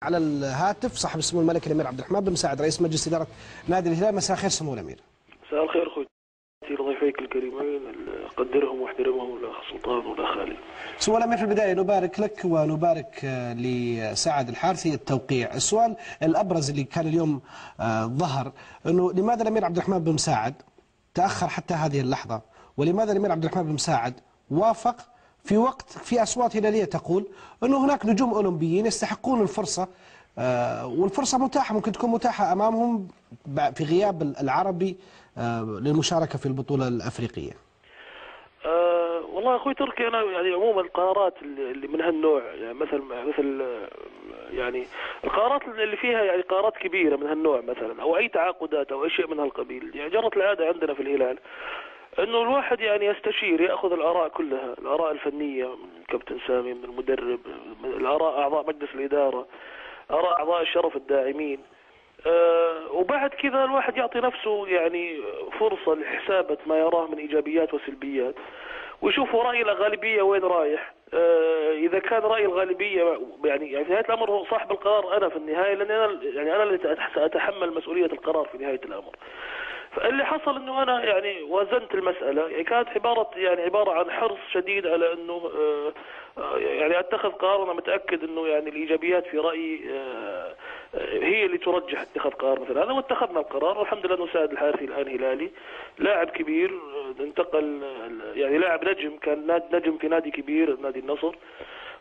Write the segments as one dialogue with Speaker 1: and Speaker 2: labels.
Speaker 1: على الهاتف صاحب السمو الملكي الامير عبد الرحمن بن مساعد رئيس مجلس اداره نادي الهلال. مساء الخير سمو الامير.
Speaker 2: مساء الخير اخوي ضيفيك الكريمين، اقدرهم واحترمهم الاخ سلطان والاخ خالد.
Speaker 1: سمو الامير، في البدايه نبارك لك ونبارك لسعد الحارثي التوقيع. السؤال الابرز اللي كان اليوم ظهر انه لماذا الامير عبد الرحمن بن مساعد تاخر حتى هذه اللحظه، ولماذا الامير عبد الرحمن بن مساعد وافق في وقت في اصوات هلاليه تقول انه هناك نجوم اولمبيين يستحقون الفرصه، والفرصه متاحه، ممكن تكون متاحه امامهم في غياب العربي للمشاركه في البطوله الافريقيه.
Speaker 2: والله اخوي تركي، انا يعني عموما القرارات اللي من هالنوع، يعني مثل يعني القرارات اللي فيها يعني قرارات كبيره من هالنوع مثلا، او اي تعاقدات او اي شيء من هالقبيل، يعني جرت العاده عندنا في الهلال انه الواحد يعني يستشير، ياخذ الاراء كلها، الاراء الفنيه من الكابتن سامي، من المدرب، من الاراء اعضاء مجلس الاداره، اراء اعضاء الشرف الداعمين، وبعد كذا الواحد يعطي نفسه يعني فرصه لحسابه ما يراه من ايجابيات وسلبيات، ويشوف راي الغالبيه وين رايح. اذا كان راي الغالبيه يعني في نهايه الامر هو صاحب القرار انا في النهايه، لان انا اللي ساتحمل مسؤوليه القرار في نهايه الامر. فاللي حصل انه انا يعني وازنت المساله، يعني كانت عباره عن حرص شديد على انه يعني اتخذ قرار. انا متاكد انه يعني الايجابيات في رايي هي اللي ترجح اتخاذ قرار مثل هذا، واتخذنا القرار. والحمد لله انه سعد الحارثي الان هلالي، لاعب كبير، انتقل يعني لاعب نجم، كان نجم في نادي كبير نادي النصر،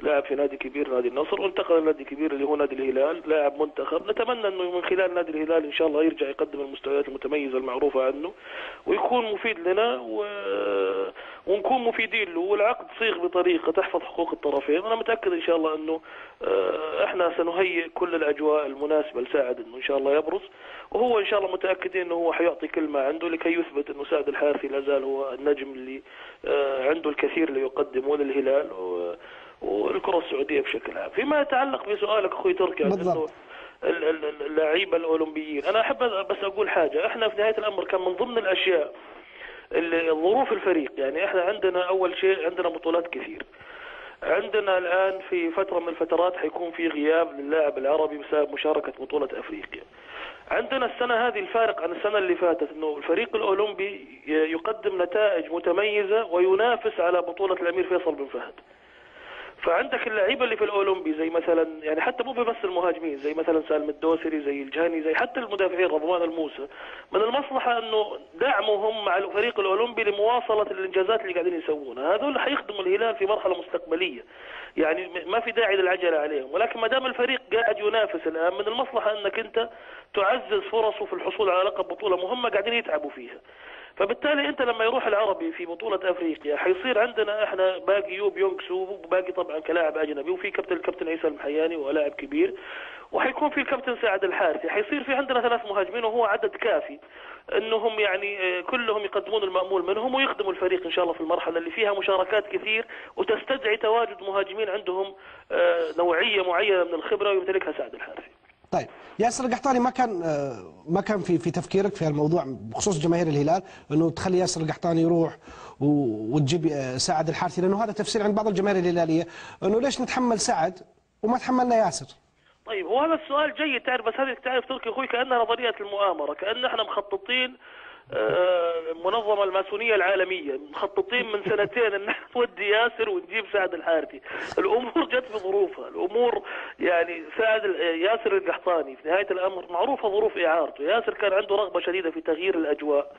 Speaker 2: لاعب في نادي كبير نادي النصر، وانتقل لنادي كبير اللي هو نادي الهلال، لاعب منتخب. نتمنى انه من خلال نادي الهلال ان شاء الله يرجع يقدم المستويات المتميزه المعروفه عنه، ويكون مفيد لنا ونكون مفيدين له، والعقد صيغ بطريقه تحفظ حقوق الطرفين. انا متاكد ان شاء الله انه احنا سنهيئ كل الاجواء المناسبه لساعد انه ان شاء الله يبرز، وهو ان شاء الله متاكدين انه هو حيعطي كل ما عنده لكي يثبت انه سعد الحارثي لا زال هو النجم اللي عنده الكثير اللي يقدمه للهلال والكرة السعودية بشكل عام. فيما يتعلق بسؤالك اخوي تركي عن انه اللعيبة الاولمبيين، انا احب بس اقول حاجة. احنا في نهاية الامر كان من ضمن الاشياء ظروف الفريق، يعني احنا عندنا اول شيء عندنا بطولات كثير. عندنا الان في فترة من الفترات حيكون في غياب للاعب العربي بسبب مشاركة بطولة افريقيا. عندنا السنة هذه الفارق عن السنة اللي فاتت انه الفريق الاولمبي يقدم نتائج متميزة وينافس على بطولة الامير فيصل بن فهد. فعندك اللعيبه اللي في الاولمبي زي مثلا، يعني حتى مو بس المهاجمين، زي مثلا سالم الدوسري، زي الجهني، زي حتى المدافعين رضوان الموسى، من المصلحه انه دعمهم مع الفريق الاولمبي لمواصله الانجازات اللي قاعدين يسوونها. هذول حيخدموا الهلال في مرحله مستقبليه، يعني ما في داعي للعجله عليهم. ولكن ما دام الفريق قاعد ينافس الان، من المصلحه انك انت تعزز فرصه في الحصول على لقب بطوله مهمه قاعدين يتعبوا فيها. فبالتالي انت لما يروح العربي في بطولة افريقيا حيصير عندنا احنا باقي يوب يونغسو، وباقي طبعا كلاعب اجنبي، وفي الكابتن عيسى المحياني ولاعب كبير، وحيكون في الكابتن سعد الحارثي. حيصير في عندنا 3 مهاجمين، وهو عدد كافي انهم يعني كلهم يقدمون المأمول منهم ويخدموا الفريق ان شاء الله في المرحلة اللي فيها مشاركات كثير وتستدعي تواجد مهاجمين عندهم نوعية معينة من الخبرة ويمتلكها سعد الحارثي.
Speaker 1: طيب ياسر القحطاني، ما كان في تفكيرك في الموضوع بخصوص جماهير الهلال انه تخلي ياسر القحطاني يروح وتجيب سعد الحارثي؟ لانه هذا تفسير عند بعض الجماهير الهلاليه انه ليش نتحمل سعد وما تحملنا ياسر؟
Speaker 2: طيب هو هذا السؤال جيد، تعرف، بس هذه تعرف تركي اخوي كانها نظريه المؤامره، كان احنا مخططين المنظمة الماسونية العالمية مخططين من سنتين ان نودي ياسر ونجيب سعد الحارثي. الامور جت بظروفها، الامور يعني ياسر القحطاني في نهاية الامر معروفة ظروف اعارته. ياسر كان عنده رغبة شديدة في تغيير الاجواء،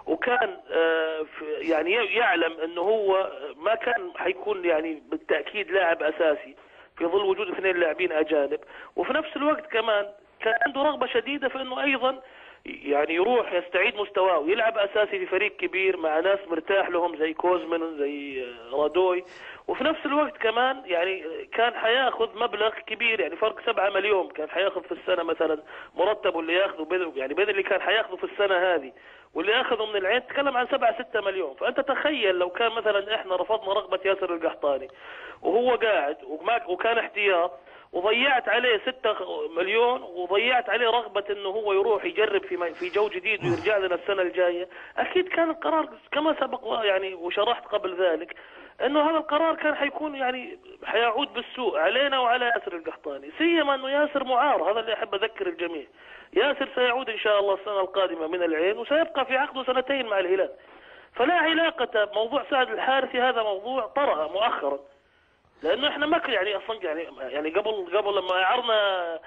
Speaker 2: وكان يعني يعلم انه هو ما كان حيكون يعني بالتأكيد لاعب اساسي في ظل وجود 2 لاعبين اجانب، وفي نفس الوقت كمان كان عنده رغبة شديدة في انه ايضا يعني يروح يستعيد مستواه ويلعب اساسي في فريق كبير مع ناس مرتاح لهم زي كوزمن زي رادوي. وفي نفس الوقت كمان يعني كان حياخذ مبلغ كبير، يعني فرق 7 مليون كان حياخذ في السنه مثلا مرتبه اللي ياخذه، يعني بدل اللي كان حياخذه في السنه هذه واللي اخذه من العين تكلم عن 7-6 مليون. فانت تخيل لو كان مثلا احنا رفضنا رغبه ياسر القحطاني وهو قاعد وكان احتياط، وضيعت عليه 6 مليون، وضيعت عليه رغبة انه هو يروح يجرب في جو جديد ويرجع لنا السنة الجاية. اكيد كان القرار كما سبق يعني وشرحت قبل ذلك انه هذا القرار كان حيكون يعني حيعود بالسوء علينا وعلى ياسر القحطاني، سيما انه ياسر معار. هذا اللي احب اذكر الجميع. ياسر سيعود ان شاء الله السنه القادمه من العين، وسيبقى في عقده سنتين مع الهلال. فلا علاقه بموضوع سعد الحارثي، هذا موضوع طرأ مؤخرا، لانه احنا ما يعني اصلا يعني قبل لما اعرنا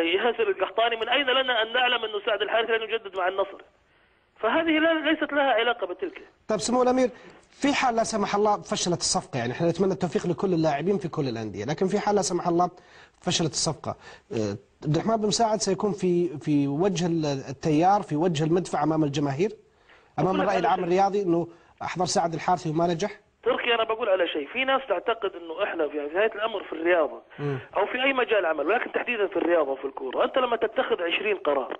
Speaker 2: ياسر القحطاني، من اين لنا ان نعلم انه سعد الحارثي لن يجدد مع النصر؟ فهذه ليست لها علاقه بتلك.
Speaker 1: طيب سمو الامير، في حال لا سمح الله فشلت الصفقه، يعني احنا نتمنى التوفيق لكل اللاعبين في كل الانديه، لكن في حال لا سمح الله فشلت الصفقه، عبد الرحمن بن مساعد سيكون في وجه التيار، في وجه المدفع امام الجماهير، امام الراي العام الرياضي، انه احضر سعد الحارثي وما نجح.
Speaker 2: تركي، انا بقول على شيء، في ناس تعتقد انه احنا في نهايه الامر في الرياضه او في اي مجال عمل، ولكن تحديدا في الرياضه وفي الكوره، انت لما تتخذ 20 قرار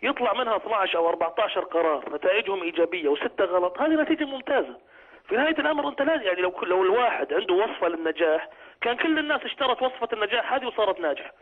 Speaker 2: يطلع منها 12 او 14 قرار نتائجهم ايجابيه و6 غلط، هذه نتيجه ممتازه. في نهايه الامر انت لازم يعني لو الواحد عنده وصفه للنجاح، كان كل الناس اشترت وصفه النجاح هذه وصارت ناجحه.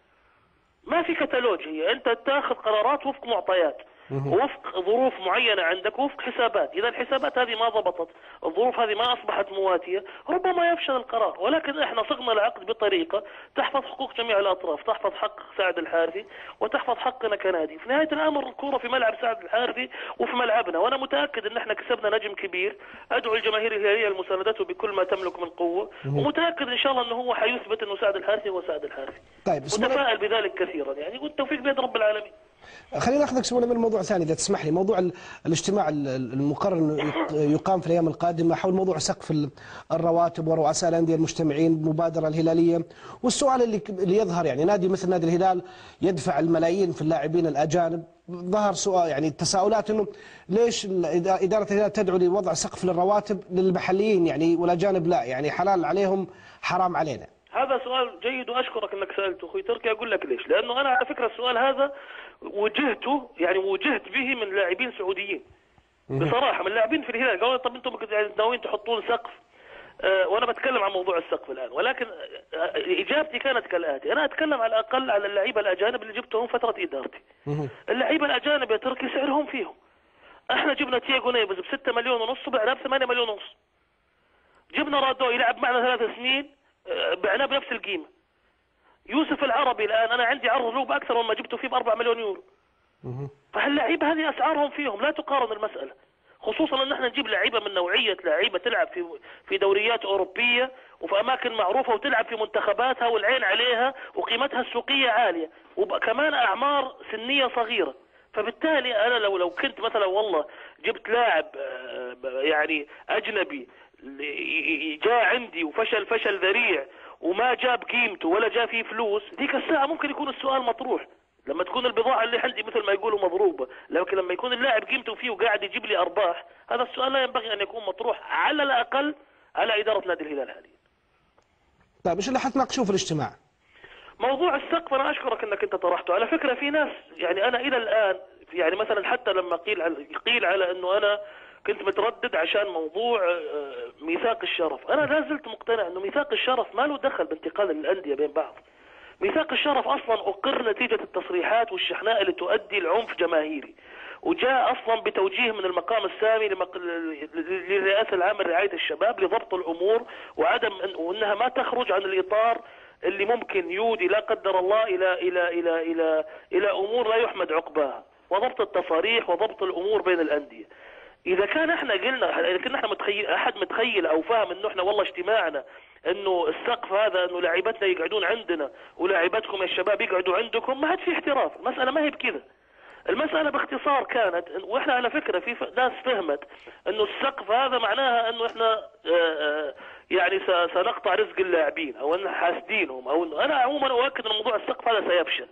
Speaker 2: ما في كتالوج، هي انت تاخذ قرارات وفق معطيات ووفق ظروف معينة عندك ووفق حسابات. إذا الحسابات هذه ما ضبطت، الظروف هذه ما أصبحت مواتية، ربما يفشل القرار. ولكن احنا صغنا العقد بطريقة تحفظ حقوق جميع الأطراف، تحفظ حق سعد الحارثي وتحفظ حقنا كنادي. في نهاية الأمر الكرة في ملعب سعد الحارثي وفي ملعبنا، وأنا متأكد أن احنا كسبنا نجم كبير. أدعو الجماهير الهلالية لمساندته بكل ما تملك من قوة، ومتأكد إن شاء الله أنه هو حيثبت أنه سعد الحارثي هو سعد الحارثي.
Speaker 1: طيب
Speaker 2: متفائل بذلك كثيرا يعني، والتوفيق بيد رب العالمين.
Speaker 1: خلينا ناخذك سمونا من موضوع ثاني اذا تسمح لي، موضوع الاجتماع المقرر انه يقام في الايام القادمه حول موضوع سقف الرواتب ورؤساء الانديه المجتمعين بالمبادره الهلاليه، والسؤال اللي يظهر يعني نادي مثل نادي الهلال يدفع الملايين في اللاعبين الاجانب، ظهر سؤال يعني تساؤلات انه ليش اداره الهلال تدعو لوضع سقف للرواتب للمحليين يعني والاجانب لا، يعني حلال عليهم حرام علينا.
Speaker 2: هذا سؤال جيد واشكرك انك سالته اخوي تركي. اقول لك ليش، لانه انا على فكره السؤال هذا وجهت به من لاعبين سعوديين بصراحه، من لاعبين في الهلال قالوا طب انتم ناويين تحطون سقف، وانا بتكلم عن موضوع السقف الان، ولكن اجابتي كانت كالاتي: انا اتكلم على الاقل على اللعيبه الاجانب اللي جبتهم فتره ادارتي. اللعيبه الاجانب يا تركي سعرهم فيهم. احنا جبنا تياغو نيفز ب6 مليون ونص وبعناه ب8 مليون ونص. جبنا رادو يلعب معنا 3 سنين بعناه بنفس القيمه. يوسف العربي الان انا عندي عرض له باكثر مما جبته فيه ب4 مليون يورو. فهاللعيبه هذه اسعارهم فيهم، لا تقارن المساله، خصوصا ان احنا نجيب لعيبه من نوعيه لعيبه تلعب في دوريات اوروبيه وفي اماكن معروفه وتلعب في منتخباتها والعين عليها وقيمتها السوقيه عاليه، وكمان اعمار سنيه صغيره. فبالتالي انا لو كنت مثلا والله جبت لاعب يعني اجنبي جاء عندي وفشل ذريع وما جاب قيمته ولا جاء فيه فلوس، ذيك الساعه ممكن يكون السؤال مطروح. لما تكون البضاعه اللي عندي مثل ما يقولوا مضروبه، لكن لما يكون اللاعب قيمته فيه وقاعد يجيب لي ارباح، هذا السؤال لا ينبغي ان يكون مطروح على الاقل على اداره نادي الهلال حاليا.
Speaker 1: طيب ايش اللي حتناقشوه في الاجتماع؟
Speaker 2: موضوع السقف انا اشكرك انك انت طرحته. على فكره في ناس يعني انا الى الان يعني مثلا حتى لما قيل على انه انا كنت متردد عشان موضوع ميثاق الشرف، انا لا زلت مقتنع انه ميثاق الشرف ما له دخل بانتقال الانديه بين بعض. ميثاق الشرف اصلا اقر نتيجه التصريحات والشحناء اللي تؤدي لعنف جماهيري، وجاء اصلا بتوجيه من المقام السامي للرئاسه العامه لرعايه الشباب لضبط الامور وانها ما تخرج عن الاطار اللي ممكن يودي لا قدر الله الى امور لا يحمد عقباها، وضبط التصاريح وضبط الامور بين الانديه. اذا كان احنا قلنا، اذا كنا احنا متخيل او فاهم انه احنا والله اجتماعنا انه السقف هذا انه لاعبتنا يقعدون عندنا ولاعبتكم يا الشباب يقعدوا عندكم، ما عاد في احتراف. المساله ما هي بكذا. المساله باختصار كانت، واحنا على فكره في ناس فهمت انه السقف هذا معناها انه احنا يعني سنقطع رزق اللاعبين او ان حاسدينهم، او انه انا عموما اؤكد ان موضوع السقف هذا سيفشل،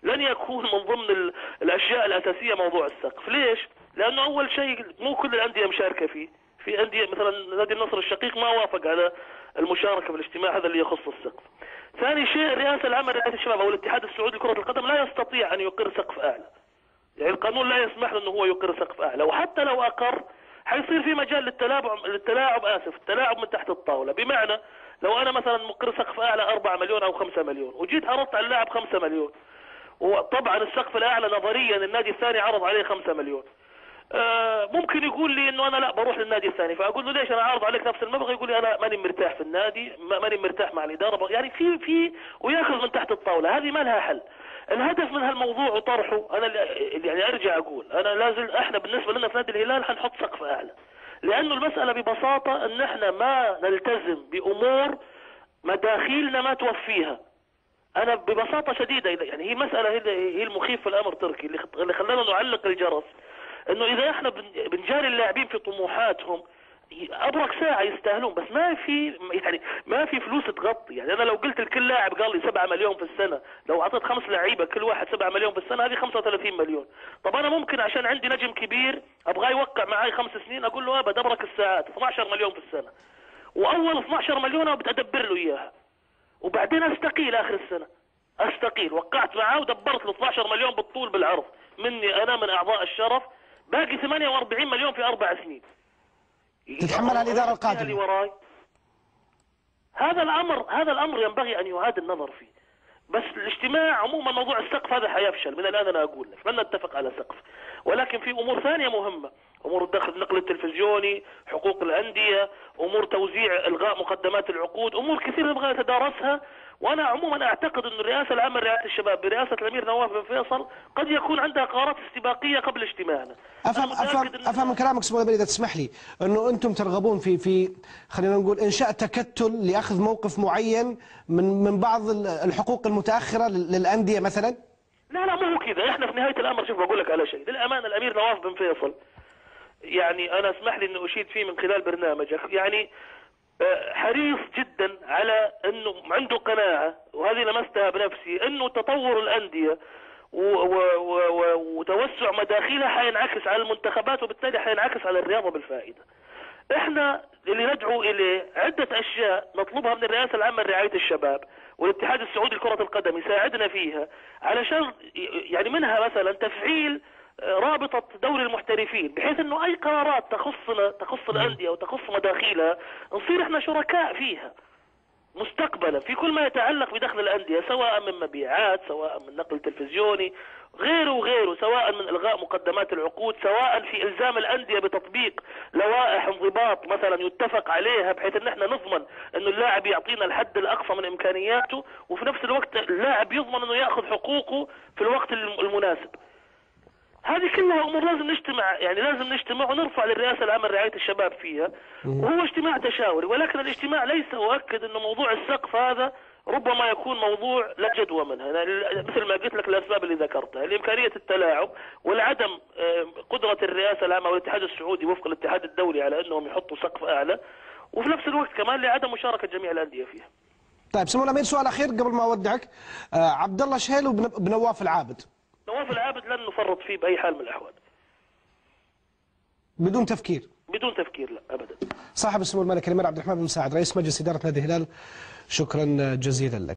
Speaker 2: لن يكون من ضمن الاشياء الاساسيه موضوع السقف. ليش؟ لانه اول شيء مو كل الانديه مشاركه فيه، في انديه مثلا نادي النصر الشقيق ما وافق على المشاركه في الاجتماع هذا اللي يخص السقف. ثاني شيء الرئاسه العامه لرعايه الشباب او الاتحاد السعودي لكره القدم لا يستطيع ان يقر سقف اعلى، يعني القانون لا يسمح له انه هو يقر سقف اعلى، وحتى لو اقر حيصير في مجال التلاعب من تحت الطاوله. بمعنى لو انا مثلا مقر سقف اعلى 4 مليون او 5 مليون وجيت عرضت على اللاعب 5 مليون، وطبعا السقف الاعلى نظريا النادي الثاني عرض عليه 5 مليون، ممكن يقول لي انه انا لا بروح للنادي الثاني، فاقول له ليش انا عارض عليك نفس المبلغ؟ يقول لي انا ماني مرتاح في النادي، ماني مرتاح مع الاداره، يعني في وياخذ من تحت الطاوله. هذه ما لها حل. الهدف من هالموضوع وطرحه انا يعني ارجع اقول انا لازم احنا بالنسبه لنا في نادي الهلال حنحط سقف اعلى، لانه المساله ببساطه ان احنا ما نلتزم بامور مداخيلنا ما توفيها. انا ببساطه شديده يعني هي مساله هي المخيف في الامر تركي اللي خلانا نعلق الجرس، انه اذا احنا بنجاري اللاعبين في طموحاتهم ابرك ساعه يستاهلون، بس ما في فلوس تغطي. يعني انا لو قلت لكل لاعب قال لي 7 مليون في السنه، لو اعطيت 5 لعيبه كل واحد 7 مليون في السنه، هذه 35 مليون. طب انا ممكن عشان عندي نجم كبير ابغاه يوقع معي 5 سنين، اقول له ابد ابرك الساعات 12 مليون في السنه، واول 12 مليون انا بتدبر له اياها، وبعدين استقيل اخر السنه، استقيل وقعت معاه ودبرت له 12 مليون بالطول بالعرض مني انا من اعضاء الشرف، باقي 48 مليون في 4 سنين
Speaker 1: تتحملها الاداره القادمه.
Speaker 2: وراي. هذا الامر ينبغي ان يعاد النظر فيه. بس الاجتماع عموما موضوع السقف هذا حيفشل من الان، انا اقول لك لن نتفق على سقف، ولكن في امور ثانيه مهمه، امور النقل التلفزيوني، حقوق الانديه، امور توزيع الغاء مقدمات العقود، امور كثيره نبغى نتدارسها. وانا عموما اعتقد انه الرئاسه العامه لرعايه الشباب برئاسه الامير نواف بن فيصل قد يكون عندها قرارات استباقيه قبل اجتماعنا.
Speaker 1: افهم من كلامك سمو الامير اذا تسمح لي انه انتم ترغبون في خلينا نقول انشاء تكتل لاخذ موقف معين من بعض الحقوق المتاخره للانديه مثلا؟
Speaker 2: لا مو هو كذا. احنا في نهايه الامر شوف بقول لك على شيء للامانه، الامير نواف بن فيصل يعني انا اسمح لي انه اشيد فيه من خلال برنامجك، يعني حريص جدا على انه عنده قناعه، وهذه لمستها بنفسي، انه تطور الانديه وتوسع مداخلها حينعكس على المنتخبات، وبالتالي حينعكس على الرياضه بالفائده. احنا اللي ندعو اليه عده اشياء نطلبها من الرئاسه العامه لرعايه الشباب والاتحاد السعودي لكره القدم يساعدنا فيها، علشان يعني منها مثلا تفعيل رابطة دوري المحترفين، بحيث انه اي قرارات تخص الاندية وتخص مداخيلها نصير احنا شركاء فيها مستقبلا في كل ما يتعلق بدخل الاندية، سواء من مبيعات، سواء من نقل تلفزيوني، غيره، سواء من الغاء مقدمات العقود، سواء في الزام الاندية بتطبيق لوائح انضباط مثلا يتفق عليها، بحيث ان احنا نضمن انه اللاعب يعطينا الحد الاقصى من امكانياته، وفي نفس الوقت اللاعب يضمن انه ياخذ حقوقه في الوقت المناسب. هذه كلها امور لازم نجتمع ونرفع للرئاسه العامه لرعايه الشباب فيها، وهو اجتماع تشاوري. ولكن الاجتماع ليس اؤكد انه موضوع السقف هذا ربما يكون موضوع لا جدوى منها، يعني مثل ما قلت لك الاسباب اللي ذكرتها، لامكانيه التلاعب والعدم قدره الرئاسه العامه والاتحاد السعودي وفق الاتحاد الدولي على انهم يحطوا سقف اعلى، وفي نفس الوقت كمان لعدم مشاركه جميع الانديه فيها.
Speaker 1: طيب سمو الامير سؤال اخير قبل ما اودعك، عبد الله شهيل وبنواف العابد.
Speaker 2: نواف العابد لن نفرط فيه باي حال من الاحوال.
Speaker 1: بدون تفكير؟
Speaker 2: بدون تفكير لا ابدا.
Speaker 1: صاحب السمو الملك الامير عبد الرحمن بن مساعد رئيس مجلس اداره نادي الهلال، شكرا جزيلا لك.